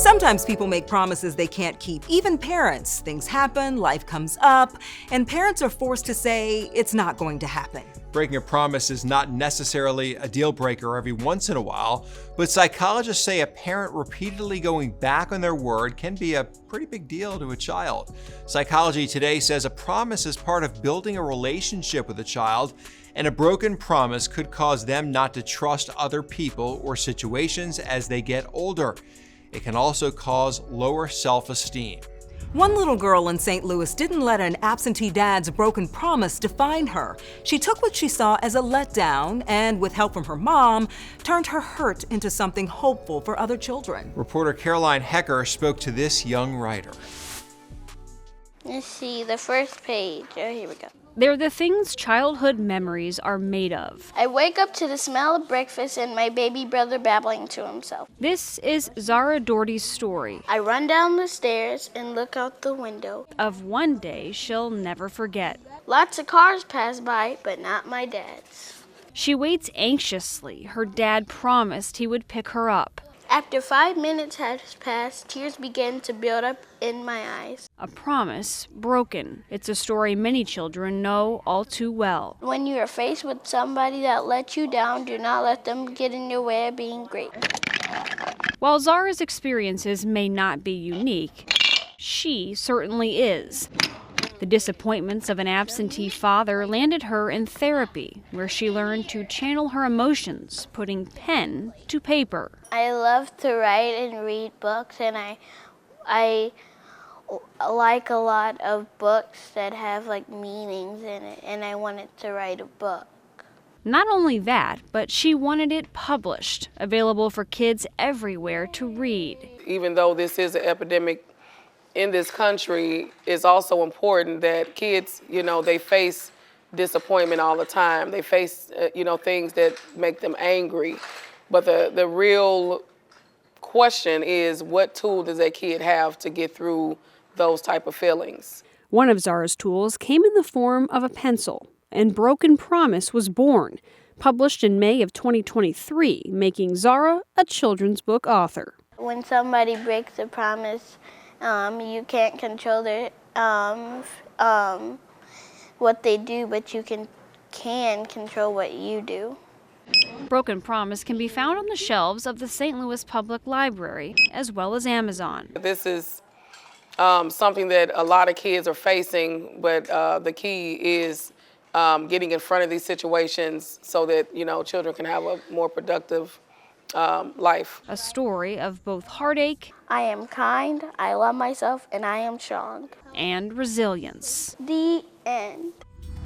Sometimes people make promises they can't keep. Even parents. Things happen, life comes up, and parents are forced to say it's not going to happen. Breaking a promise is not necessarily a deal breaker every once in a while, but psychologists say a parent repeatedly going back on their word can be a pretty big deal to a child. Psychology Today says a promise is part of building a relationship with a child, and a broken promise could cause them not to trust other people or situations as they get older. It can also cause lower self-esteem. One little girl in St. Louis didn't let an absentee dad's broken promise define her. She took what she saw as a letdown and, with help from her mom, turned her hurt into something hopeful for other children. Reporter Caroline Hecker spoke to this young writer. Let's see, the first page. Oh, here we go. They're the things childhood memories are made of. I wake up to the smell of breakfast and my baby brother babbling to himself. This is Zara Doherty's story I run down the stairs and look out the window. of one day she'll never forget. Lots of cars pass by, but not my dad's. She waits anxiously. Her dad promised he would pick her up. After 5 minutes has passed, tears begin to build up in my eyes. A promise broken. It's a story many children know all too well. When you are faced with somebody that let you down, do not let them get in your way of being great. While Zara's experiences may not be unique, she certainly is. The disappointments of an absentee father landed her in therapy, where she learned to channel her emotions, putting pen to paper. I love to write and read books, and I like a lot of books that have like meanings in it, and I wanted to write a book. Not only that, but she wanted it published, available for kids everywhere to read. Even though this is an epidemic in this country, it's also important that kids, they face disappointment all the time. They face, things that make them angry. But the real question is, what tool does that kid have to get through those type of feelings? One of Zara's tools came in the form of a pencil, and Broken Promise was born, published in May of 2023, making Zara a children's book author. When somebody breaks a promise, you can't control their what they do, but you can control what you do. Broken Promise can be found on the shelves of the St. Louis Public Library, as well as Amazon. This is something that a lot of kids are facing, but the key is getting in front of these situations so that, children can have a more productive life. A story of both heartache I am kind, I love myself, and I am strong. and resilience. The end.